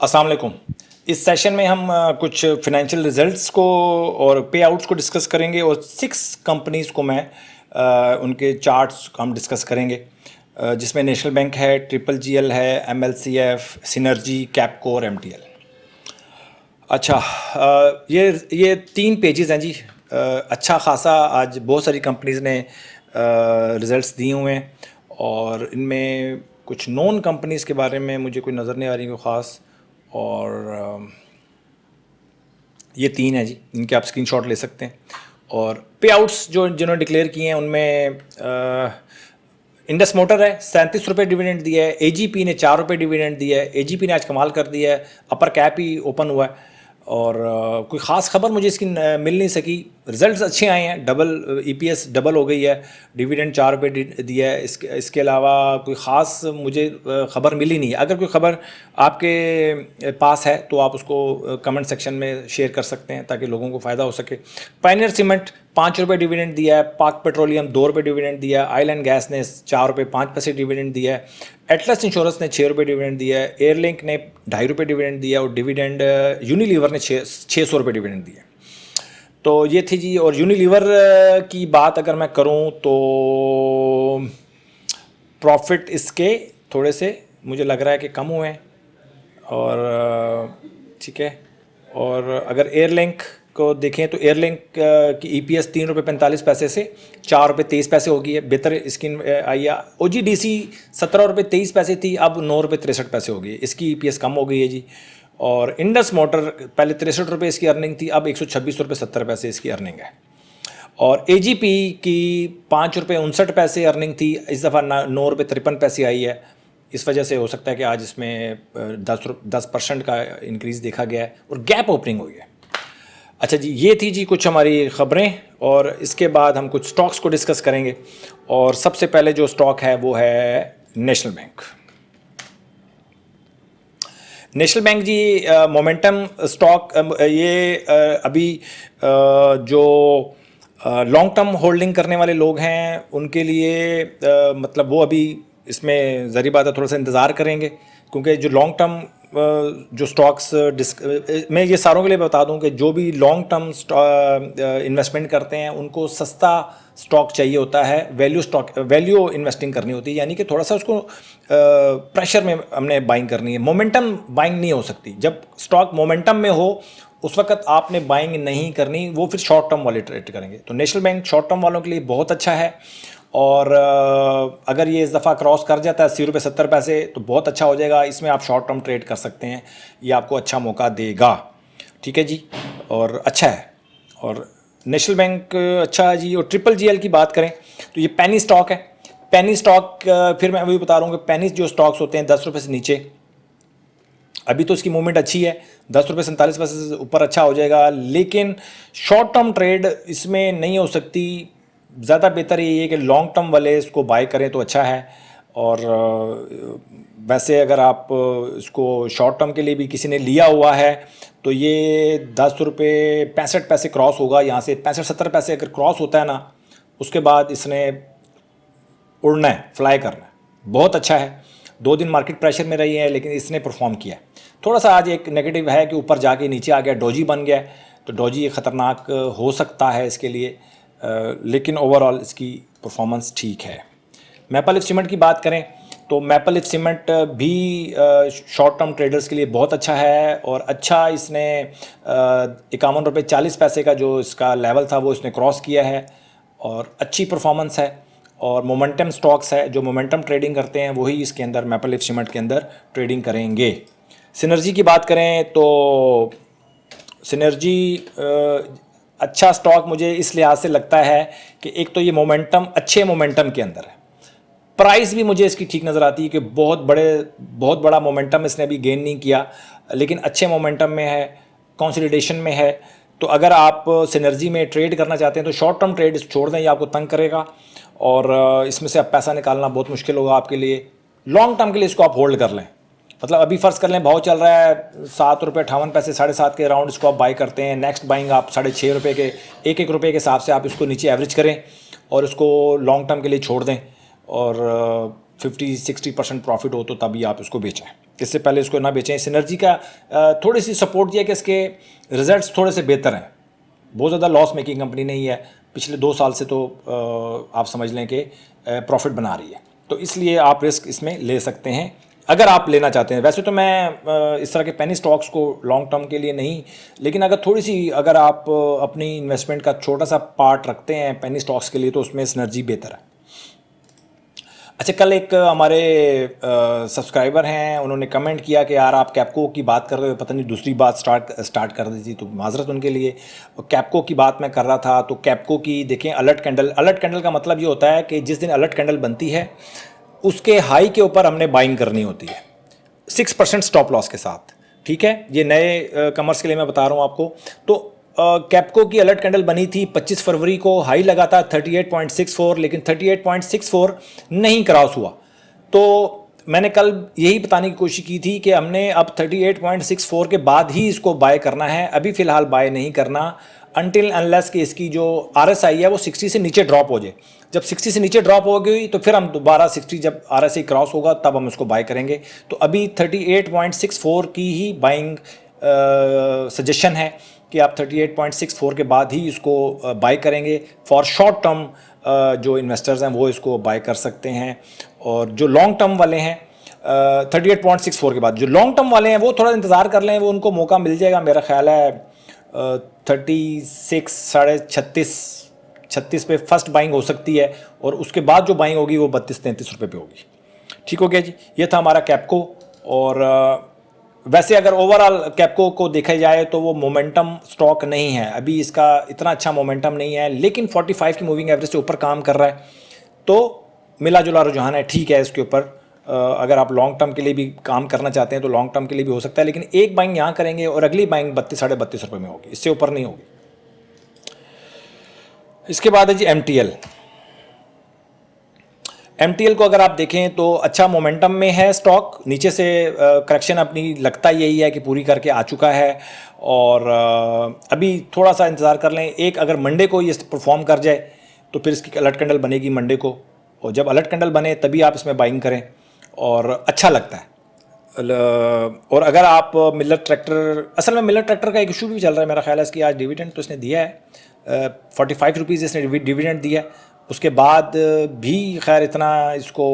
अस्सलाम वालेकुम। इस सेशन में हम कुछ फिनेंशियल रिजल्ट्स को और पे आउट्स को डिस्कस करेंगे और 6 कंपनीज़ को मैं उनके चार्ट्स हम डिस्कस करेंगे, जिसमें नेशनल बैंक है, ट्रिपल जीएल है, एमएलसीएफ, सिनर्जी, कैपको और एमटीएल। अच्छा, ये 3 पेजेस हैं जी। अच्छा खासा आज बहुत सारी कंपनीज़ ने रिज़ल्ट्स दिए हुए हैं और इनमें कुछ नॉन कंपनीज़ के बारे में मुझे कोई नज़र नहीं आ रही कोई ख़ास। और ये 3 है जी, इनके आप स्क्रीनशॉट ले सकते हैं। और पे आउट्स जो जिन्होंने डिक्लेयर किए हैं उनमें इंडस मोटर है, 37 रुपये डिविडेंड दिया है। एजीपी ने 4 रुपये डिविडेंड दिया है। एजीपी ने आज कमाल कर दिया है, अपर कैप ही ओपन हुआ है और कोई ख़ास खबर मुझे इसकी मिल नहीं सकी। रिजल्ट्स अच्छे आए हैं, डबल ईपीएस डबल हो गई है, डिविडेंड 4 रुपये दिया है। इसके अलावा कोई ख़ास मुझे खबर मिली नहीं है। अगर कोई खबर आपके पास है तो आप उसको कमेंट सेक्शन में शेयर कर सकते हैं ताकि लोगों को फ़ायदा हो सके। पायनियर सीमेंट 5 रुपये डिविडेंड दिया है। पाक पेट्रोलियम 2 रुपये डिविडेंड दिया है। ऑयल एंड गैस ने 4 रुपये 5 पैसे डिविडेंड दिया है। एटलस इंश्योरेंस ने 6 रुपये डिविडेंड दिया है। एयरलिंक ने 2.5 रुपये डिविडेंड दिया और डिविडेंड यूनिलीवर ने 600 रुपये डिविडेंड दिया। तो ये थी जी। और यूनिलीवर की बात अगर मैं करूं तो प्रॉफिट इसके थोड़े से मुझे लग रहा है कि कम हुए हैं और ठीक है। और अगर एयरलिंक को देखें तो एयरलिंक की ईपीएस 3 रुपये 45 पैसे से 4 रुपये 23 पैसे हो गई है, बेहतर इसकी आई है। ओजीडीसी 17 रुपये 23 पैसे थी, अब 9 रुपये 63 पैसे हो गई है, इसकी ईपीएस कम हो गई है जी। और इंडस मोटर पहले 63 रुपये इसकी अर्निंग थी, अब 126 रुपये 70 पैसे इसकी अर्निंग है। और एजीपी की 5 रुपये 59 पैसे अर्निंग थी, इस दफ़ा 9 रुपये 53 पैसे आई है। इस वजह से हो सकता है कि आज इसमें 10% का इंक्रीज़ देखा गया है और गैप ओपनिंग हुई है। अच्छा जी, ये थी जी कुछ हमारी ख़बरें और इसके बाद हम कुछ स्टॉक्स को डिस्कस करेंगे। और सबसे पहले जो स्टॉक है वो है नेशनल बैंक। नेशनल बैंक जी मोमेंटम स्टॉक, ये अभी जो लॉन्ग टर्म होल्डिंग करने वाले लोग हैं उनके लिए मतलब वो अभी इसमें ज़री बात है थोड़ा सा इंतज़ार करेंगे, क्योंकि जो लॉन्ग टर्म जो स्टॉक्स मैं ये सारों के लिए बता दूं कि जो भी लॉन्ग टर्म इन्वेस्टमेंट करते हैं उनको सस्ता स्टॉक चाहिए होता है, वैल्यू इन्वेस्टिंग करनी होती है, यानी कि थोड़ा सा उसको प्रेशर में हमने बाइंग करनी है। मोमेंटम बाइंग नहीं हो सकती। जब स्टॉक मोमेंटम में हो उस वक्त आपने बाइंग नहीं करनी, वो फिर शॉर्ट टर्म वाले ट्रेड करेंगे। तो नेशनल बैंक शॉर्ट टर्म वालों के लिए बहुत अच्छा है और अगर ये इस दफ़ा क्रॉस कर जाता है 80 रुपये 70 पैसे तो बहुत अच्छा हो जाएगा। इसमें आप शॉर्ट टर्म ट्रेड कर सकते हैं, ये आपको अच्छा मौका देगा। ठीक है जी, और अच्छा है और नेशनल बैंक अच्छा है जी। और ट्रिपल जीएल की बात करें तो ये पेनी स्टॉक है। पेनी स्टॉक फिर मैं वही बता रहा हूँ कि पेनी जो स्टॉक्स होते हैं 10 रुपये से नीचे, अभी तो इसकी मूवमेंट अच्छी है, 10 रुपये 47 पैसे से ऊपर अच्छा हो जाएगा, लेकिन शॉर्ट टर्म ट्रेड इसमें नहीं हो सकती। ज़्यादा बेहतर ये है कि लॉन्ग टर्म वाले इसको बाय करें तो अच्छा है। और वैसे अगर आप इसको शॉर्ट टर्म के लिए भी किसी ने लिया हुआ है तो ये 10 रुपये 65 पैसे क्रॉस होगा, यहाँ से 65-70 पैसे अगर क्रॉस होता है ना, उसके बाद इसने उड़ना है, फ्लाई करना है। बहुत अच्छा है। 2 दिन मार्केट प्रेशर में रही है लेकिन इसने परफॉर्म किया। थोड़ा सा आज एक नेगेटिव है कि ऊपर जाके नीचे आ गया, डोजी बन गया, तो डोजी ख़तरनाक हो सकता है इसके लिए, लेकिन ओवरऑल इसकी परफॉर्मेंस ठीक है। मैपल लीफ सीमेंट की बात करें तो मैपल लीफ सीमेंट भी शॉर्ट टर्म ट्रेडर्स के लिए बहुत अच्छा है और अच्छा इसने 51 रुपये 40 पैसे का जो इसका लेवल था वो इसने क्रॉस किया है और अच्छी परफॉर्मेंस है। और मोमेंटम स्टॉक्स है, जो मोमेंटम ट्रेडिंग करते हैं वही इसके अंदर मैपल लीफ सीमेंट के अंदर ट्रेडिंग करेंगे। सिनर्जी की बात करें तो सिनर्जी अच्छा स्टॉक मुझे इस लिहाज से लगता है कि एक तो ये मोमेंटम अच्छे मोमेंटम के अंदर है, प्राइस भी मुझे इसकी ठीक नज़र आती है कि बहुत बड़ा मोमेंटम इसने अभी गेन नहीं किया, लेकिन अच्छे मोमेंटम में है, कंसोलिडेशन में है। तो अगर आप सिनर्जी में ट्रेड करना चाहते हैं तो शॉर्ट टर्म ट्रेड छोड़ दें, ये आपको तंग करेगा और इसमें से आप पैसा निकालना बहुत मुश्किल होगा आपके लिए। लॉन्ग टर्म के लिए इसको आप होल्ड कर लें, मतलब अभी फ़र्ज़ कर लें भाव चल रहा है 7 रुपये 58 पैसे, 7.5 के अराउंड इसको आप बाई करते हैं। नेक्स्ट बाइंग आप 6.5 रुपये के 1-1 रुपये के हिसाब से आप इसको नीचे एवरेज करें और इसको लॉन्ग टर्म के लिए छोड़ दें और 50-60% प्रॉफिट हो तो तभी आप इसको बेचें, इससे पहले इसको ना बेचें। सिनर्जी का थोड़ी सी सपोर्ट दिया कि इसके रिजल्ट्स थोड़े से बेहतर हैं, बहुत ज़्यादा लॉस मेकिंग कंपनी नहीं है, पिछले 2 साल से तो आप समझ लें कि प्रॉफिट बना रही है, तो इसलिए आप रिस्क इसमें ले सकते हैं अगर आप लेना चाहते हैं। वैसे तो मैं इस तरह के पेनी स्टॉक्स को लॉन्ग टर्म के लिए नहीं, लेकिन अगर थोड़ी सी अगर आप अपनी इन्वेस्टमेंट का छोटा सा पार्ट रखते हैं पेनी स्टॉक्स के लिए तो उसमें सिनर्जी बेहतर है। अच्छा, कल एक हमारे सब्सक्राइबर हैं, उन्होंने कमेंट किया कि यार आप कैपको की बात कर रहे हो, पता नहीं दूसरी बात स्टार्ट कर दी थी, तो माजरत उनके लिए। कैपको की बात मैं कर रहा था, तो कैपको की देखें अलर्ट कैंडल का मतलब ये होता है कि जिस दिन अलर्ट कैंडल बनती है उसके हाई के ऊपर हमने बाइंग करनी होती है 6% स्टॉप लॉस के साथ, ठीक है। ये नए कमर्स के लिए मैं बता रहा हूँ आपको। तो कैपको की अलर्ट कैंडल बनी थी 25 फरवरी को, हाई लगा था 38.64, लेकिन 38.64 नहीं क्रॉस हुआ। तो मैंने कल यही बताने की कोशिश की थी कि हमने अब 38.64 के बाद ही इसको बाय करना है, अभी फ़िलहाल बाय नहीं करना अनटिल अनलेस कि इसकी जो RSI है वो 60 से नीचे ड्रॉप हो जाए। जब 60 से नीचे ड्रॉप हो गई तो फिर हम दोबारा 60, जब RSI क्रॉस होगा तब हम इसको बाय करेंगे। तो अभी 38.64 की ही बाइंग सजेशन है कि आप 38.64 के बाद ही इसको बाय करेंगे। फॉर शॉर्ट टर्म जो इन्वेस्टर्स हैं वो इसको बाय कर सकते हैं, और जो लॉन्ग टर्म वाले हैं 38.64 के बाद जो लॉन्ग टर्म वाले हैं वो थोड़ा इंतज़ार कर लें, वो उनको मौका मिल जाएगा। मेरा ख्याल है 36 साढ़े 36 पे फर्स्ट बाइंग हो सकती है, और उसके बाद जो बाइंग होगी वो 32-33 रुपये पे होगी। ठीक हो गया जी, ये था हमारा कैपको। और वैसे अगर ओवरऑल कैपको को देखा जाए तो वो मोमेंटम स्टॉक नहीं है, अभी इसका इतना अच्छा मोमेंटम नहीं है, लेकिन 45 की मूविंग एवरेज से ऊपर काम कर रहा है, तो मिला जुला रुझान है, ठीक है। इसके ऊपर अगर आप लॉन्ग टर्म के लिए भी काम करना चाहते हैं तो लॉन्ग टर्म के लिए भी हो सकता है, लेकिन एक बाइंग यहाँ करेंगे और अगली बाइंग 32 साढ़े 32 रुपये में होगी, इससे ऊपर नहीं होगी। इसके बाद है जी MTL को अगर आप देखें तो अच्छा मोमेंटम में है स्टॉक, नीचे से करेक्शन अपनी लगता यही है कि पूरी करके आ चुका है, और अभी थोड़ा सा इंतज़ार कर लें। एक अगर मंडे को ये परफॉर्म कर जाए तो फिर इसकी अलर्ट कैंडल बनेगी मंडे को, और जब अलर्ट कैंडल बने तभी आप इसमें बाइंग करें, और अच्छा लगता है। और अगर आप मिलर ट्रैक्टर, असल में मिलर ट्रैक्टर का एक इशू भी चल रहा है, मेरा ख्याल है इसकी आज डिविडेंड तो इसने दिया है 45 रुपीज़ इसने डिविडेंड दिया है, उसके बाद भी खैर इतना इसको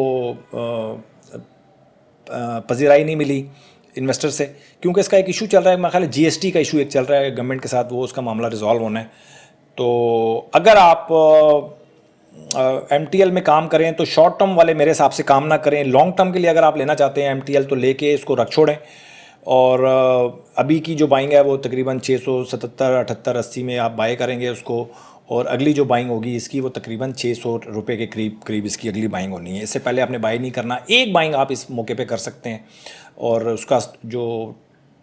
पजीराई नहीं मिली इन्वेस्टर से, क्योंकि इसका एक इशू चल रहा है, मेरा ख्याल है GST का इशू एक चल रहा है गवर्नमेंट के साथ, वो उसका मामला रिजॉल्व होना है। तो अगर आप MTL में काम करें तो शॉर्ट टर्म वाले मेरे हिसाब से काम ना करें, लॉन्ग टर्म के लिए अगर आप लेना चाहते हैं MTL तो लेके इसको रख छोड़ें। और अभी की जो बाइंग है वो तकरीबन 677, 78, 80 में आप बाय करेंगे उसको, और अगली जो बाइंग होगी इसकी वो तकरीबन 600 रुपये के करीब इसकी अगली बाइंग होनी है। इससे पहले आपने बाय नहीं करना, एक बाइंग आप इस मौके पे कर सकते हैं, और उसका जो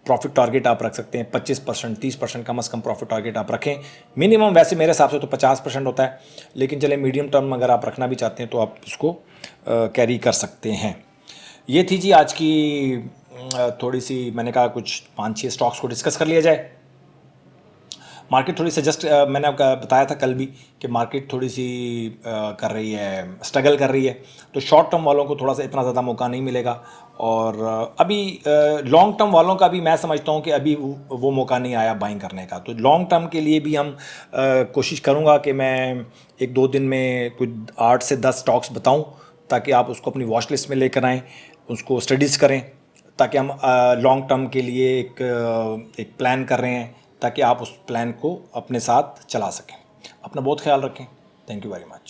प्रॉफिट टारगेट आप रख सकते हैं 25%, 30% कम से कम प्रॉफिट टारगेट आप रखें। मिनिमम वैसे मेरे हिसाब से तो 50% होता है, लेकिन चले मीडियम टर्म अगर आप रखना भी चाहते हैं तो आप इसको कैरी कर सकते हैं। ये थी जी आज की थोड़ी सी, मैंने कहा कुछ 5-6 स्टॉक्स को डिस्कस कर लिया जाए। मार्केट थोड़ी सजेस्ट, मैंने आपका बताया था कल भी कि मार्केट थोड़ी सी कर रही है, स्ट्रगल कर रही है, तो शॉर्ट टर्म वालों को थोड़ा सा इतना ज़्यादा मौका नहीं मिलेगा, और अभी लॉन्ग टर्म वालों का भी मैं समझता हूँ कि अभी वो मौका नहीं आया बाइंग करने का। तो लॉन्ग टर्म के लिए भी हम कोशिश करूँगा कि मैं 1-2 दिन में कुछ 8 से 10 स्टॉक्स बताऊँ, ताकि आप उसको अपनी वॉच लिस्ट में लेकर आएँ, उसको स्टडीज़ करें, ताकि हम लॉन्ग टर्म के लिए एक प्लान कर रहे हैं, ताकि आप उस प्लान को अपने साथ चला सकें। अपना बहुत ख्याल रखें। Thank you very much.